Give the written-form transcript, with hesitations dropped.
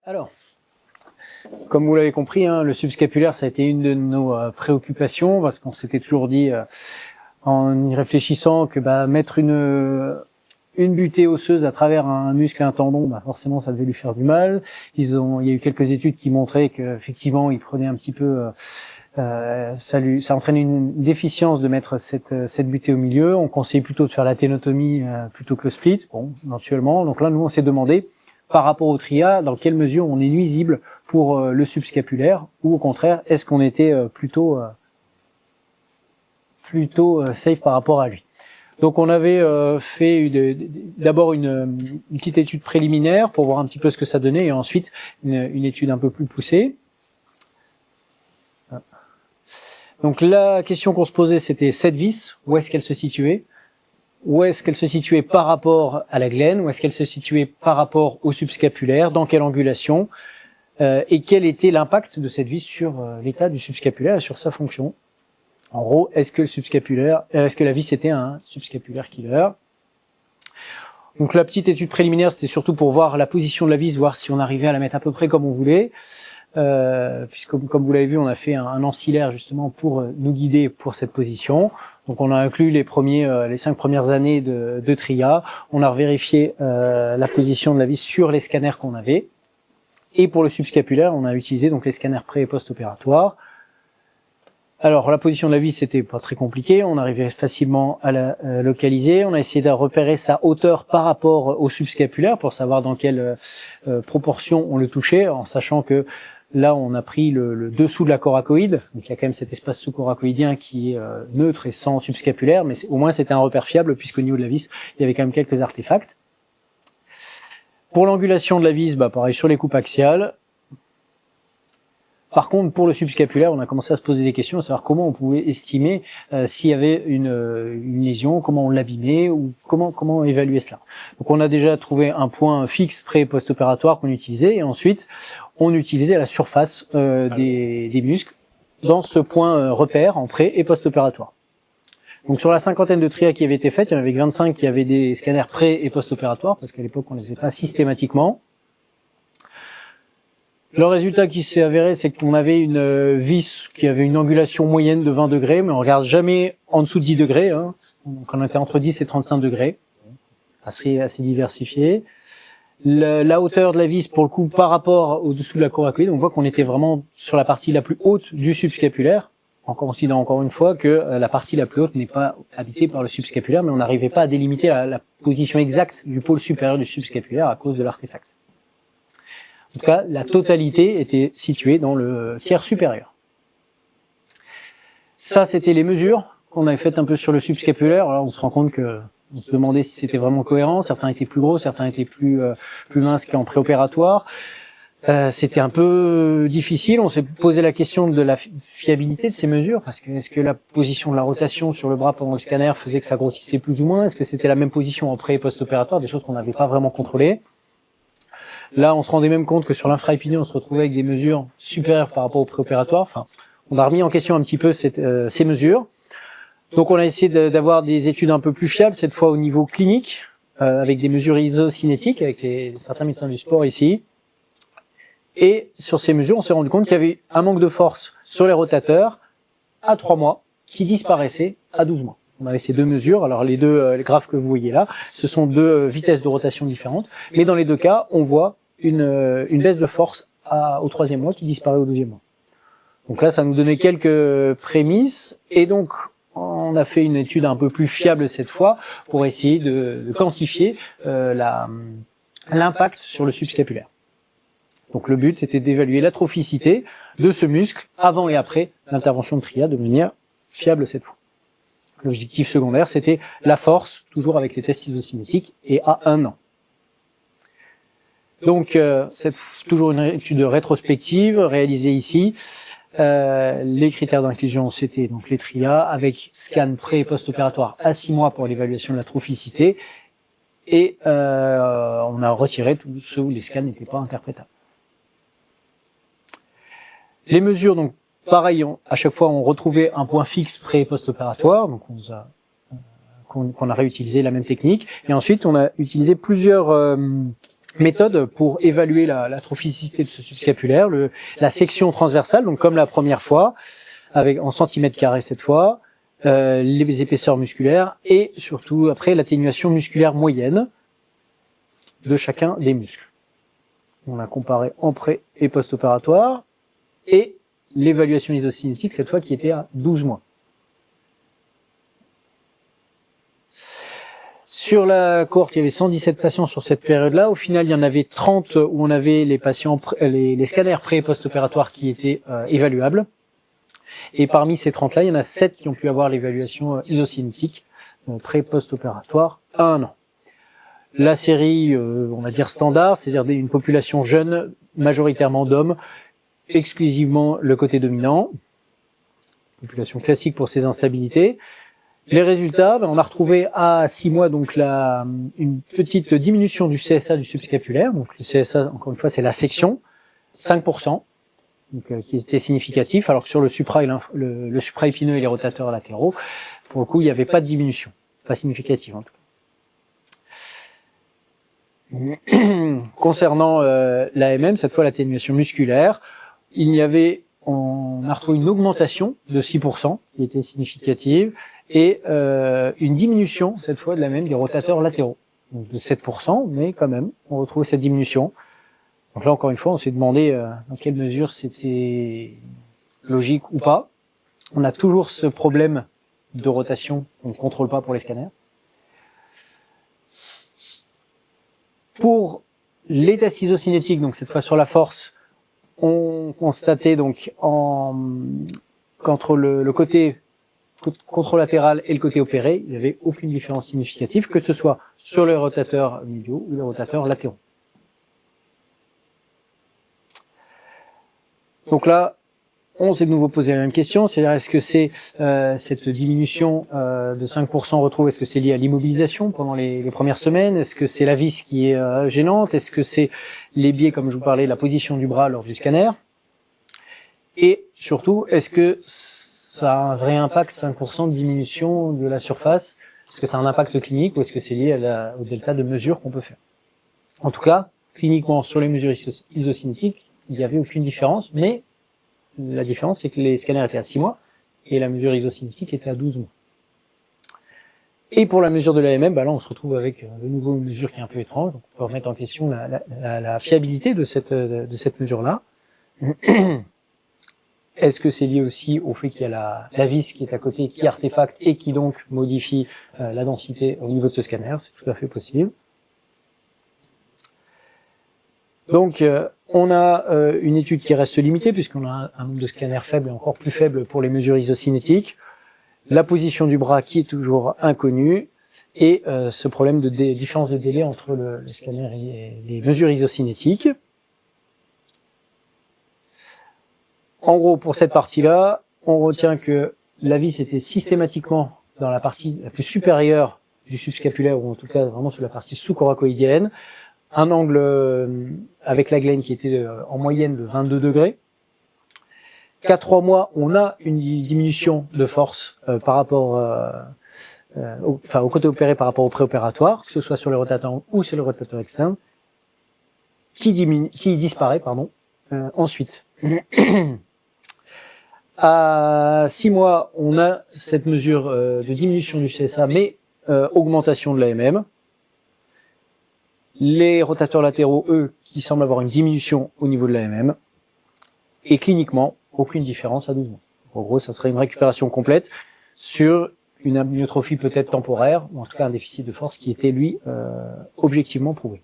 Alors, comme vous l'avez compris, le subscapulaire, ça a été une de nos préoccupations, parce qu'on s'était toujours dit, en y réfléchissant, que mettre une butée osseuse à travers un muscle et un tendon, forcément, ça devait lui faire du mal. Il y a eu quelques études qui montraient qu'effectivement, il prenait un petit peu, ça entraînait une déficience de mettre cette butée au milieu. On conseillait plutôt de faire la ténotomie plutôt que le split, éventuellement. Donc là, nous, on s'est demandé, par rapport au tria, dans quelle mesure on est nuisible pour le subscapulaire, ou au contraire, est-ce qu'on était plutôt safe par rapport à lui. Donc on avait fait d'abord une petite étude préliminaire pour voir un petit peu ce que ça donnait, et ensuite une étude un peu plus poussée. Donc la question qu'on se posait, c'était cette vis, où est-ce qu'elle se situait? Où est-ce qu'elle se situait par rapport à la glène? Où est-ce qu'elle se situait par rapport au subscapulaire? Dans quelle angulation? Et quel était l'impact de cette vis sur l'état du subscapulaire et sur sa fonction? En gros, est-ce que la vis était un subscapulaire killer? Donc la petite étude préliminaire, c'était surtout pour voir la position de la vis, voir si on arrivait à la mettre à peu près comme on voulait. Puisque comme vous l'avez vu, on a fait un ancillaire justement pour nous guider pour cette position. Donc on a inclus les 5 premières années de tria. On a revérifié la position de la vis sur les scanners qu'on avait. Et pour le subscapulaire, on a utilisé donc les scanners pré- et post-opératoires. Alors la position de la vis, c'était pas très compliqué, on arrivait facilement à la localiser. On a essayé de repérer sa hauteur par rapport au subscapulaire pour savoir dans quelle proportion on le touchait, en sachant que là on a pris le dessous de la coracoïde, donc il y a quand même cet espace sous-coracoïdien qui est neutre et sans subscapulaire, mais au moins c'était un repère fiable puisqu'au niveau de la vis, il y avait quand même quelques artefacts. Pour l'angulation de la vis, pareil sur les coupes axiales. Par contre, pour le subscapulaire, on a commencé à se poser des questions, à savoir comment on pouvait estimer s'il y avait une lésion, comment on l'abîmait, ou comment évaluer cela. Donc on a déjà trouvé un point fixe pré- et post-opératoire qu'on utilisait, et ensuite on utilisait la surface des muscles dans ce point repère en pré- et post-opératoire. Donc sur la cinquantaine de trias qui avaient été faites, il y en avait 25 qui avaient des scanners pré- et post-opératoires, parce qu'à l'époque on ne les faisait pas systématiquement. Le résultat qui s'est avéré, c'est qu'on avait une vis qui avait une angulation moyenne de 20 degrés, mais on regarde jamais en dessous de 10 degrés. Donc on était entre 10 et 35 degrés, assez diversifié. La hauteur de la vis, pour le coup, par rapport au-dessous de la coracoïde, on voit qu'on était vraiment sur la partie la plus haute du subscapulaire, en considérant encore une fois que la partie la plus haute n'est pas habitée par le subscapulaire, mais on n'arrivait pas à délimiter la position exacte du pôle supérieur du subscapulaire à cause de l'artefact. En tout cas, la totalité était située dans le tiers supérieur. Ça, c'était les mesures qu'on avait faites un peu sur le subscapulaire. Alors, on se rend compte on se demandait si c'était vraiment cohérent. Certains étaient plus gros, certains étaient plus minces qu'en préopératoire. C'était un peu difficile. On s'est posé la question de la fiabilité de ces mesures, parce que est-ce que la position de la rotation sur le bras pendant le scanner faisait que ça grossissait plus ou moins? Est-ce que c'était la même position en pré- et post-opératoire? Des choses qu'on n'avait pas vraiment contrôlées. Là, on se rendait même compte que sur l'infraépineux, on se retrouvait avec des mesures supérieures par rapport au préopératoire. Enfin, on a remis en question un petit peu ces mesures. Donc, on a essayé d'avoir des études un peu plus fiables, cette fois au niveau clinique, avec des mesures isocinétiques, avec certains médecins du sport ici. Et sur ces mesures, on s'est rendu compte qu'il y avait un manque de force sur les rotateurs à 3 mois, qui disparaissait à 12 mois. On avait ces deux mesures. Alors, les deux graphes que vous voyez là, ce sont deux vitesses de rotation différentes. Mais dans les deux cas, on voit une baisse de force au 3e mois qui disparaît au 12e mois. Donc là, ça nous donnait quelques prémices, et donc on a fait une étude un peu plus fiable cette fois pour essayer de quantifier l'impact sur le subscapulaire. Donc le but, c'était d'évaluer l'atrophicité de ce muscle avant et après l'intervention de tria de manière fiable cette fois. L'objectif secondaire, c'était la force, toujours avec les tests isocinétiques, et à 1 an. Donc, c'est toujours une étude rétrospective réalisée ici. Les critères d'inclusion, c'était donc les TRIA avec scan pré- et post-opératoire à 6 mois pour l'évaluation de la trophicité. Et on a retiré tous ceux où les scans n'étaient pas interprétables. Les mesures, donc pareil, à chaque fois on retrouvait un point fixe pré- et post-opératoire, donc qu'on a réutilisé la même technique. Et ensuite, on a utilisé plusieurs méthode pour évaluer la trophicité de ce subscapulaire, la section transversale, donc comme la première fois, avec en centimètres carrés cette fois, les épaisseurs musculaires et surtout après l'atténuation musculaire moyenne de chacun des muscles. On a comparé en pré et post-opératoire et l'évaluation isocinétique cette fois qui était à 12 mois. Sur la cohorte, il y avait 117 patients sur cette période-là. Au final, il y en avait 30 où on avait les patients, les scanners pré- et post-opératoires qui étaient évaluables. Et parmi ces 30-là, il y en a 7 qui ont pu avoir l'évaluation isocinétique pré- et post-opératoire à 1 an. La série, on va dire standard, c'est-à-dire une population jeune, majoritairement d'hommes, exclusivement le côté dominant, population classique pour ces instabilités. Les résultats, on a retrouvé à 6 mois donc une petite diminution du CSA du subscapulaire. Donc le CSA, encore une fois, c'est la section, 5%, donc, qui était significatif, alors que sur le supraépineux et les rotateurs latéraux, pour le coup, il n'y avait pas de diminution, pas significative en tout cas. Concernant l'AMM, cette fois l'atténuation musculaire, on a retrouvé une augmentation de 6% qui était significative et une diminution cette fois de la même des rotateurs latéraux, donc de 7%, mais quand même on retrouve cette diminution. Donc là encore une fois on s'est demandé dans quelle mesure c'était logique ou pas. On a toujours ce problème de rotation qu'on ne contrôle pas pour les scanners. Pour les tests isocinétiques, donc cette fois sur la force, on constatait donc qu'entre le côté contralatéral et le côté opéré, il n'y avait aucune différence significative, que ce soit sur les rotateurs médiaux ou les rotateurs latéraux. Donc là, on s'est de nouveau posé la même question, c'est-à-dire est-ce que c'est cette diminution de 5% retrouvée, est-ce que c'est lié à l'immobilisation pendant les premières semaines, est-ce que c'est la vis qui est gênante, est-ce que c'est les biais, comme je vous parlais, la position du bras lors du scanner, et surtout, est-ce que ça a un vrai impact, 5% de diminution de la surface, est-ce que ça a un impact clinique ou est-ce que c'est lié au delta de mesures qu'on peut faire? En tout cas, cliniquement, sur les mesures isocinétiques, il n'y avait aucune différence, mais la différence, c'est que les scanners étaient à 6 mois et la mesure isocinétique était à 12 mois. Et pour la mesure de l'AMM, là, on se retrouve avec de nouveau une mesure qui est un peu étrange. Donc on peut remettre en question la fiabilité de cette mesure-là. Est-ce que c'est lié aussi au fait qu'il y a la vis qui est à côté, qui est artefact et qui donc modifie la densité au niveau de ce scanner? C'est tout à fait possible. Donc, on a une étude qui reste limitée puisqu'on a un nombre de scanners faible et encore plus faible pour les mesures isocinétiques. La position du bras qui est toujours inconnue et ce problème de différence de délai entre le scanner et les mesures isocinétiques. En gros, pour cette partie-là, on retient que la vis était systématiquement dans la partie la plus supérieure du subscapulaire, ou en tout cas vraiment sur la partie sous-coracoïdienne, un angle avec la glène qui était en moyenne de 22 degrés. Qu'à 3 mois, on a une diminution de force par rapport au côté opéré par rapport au préopératoire, que ce soit sur les rotateurs ou sur les rotateurs externes, qui disparaît ensuite. À 6 mois, on a cette mesure de diminution du CSA, mais augmentation de l'AMM. Les rotateurs latéraux, eux, qui semblent avoir une diminution au niveau de l'AMM. Et cliniquement, aucune différence à 12 mois. En gros, ça serait une récupération complète sur une amyotrophie peut-être temporaire, ou en tout cas un déficit de force qui était, lui, objectivement prouvé.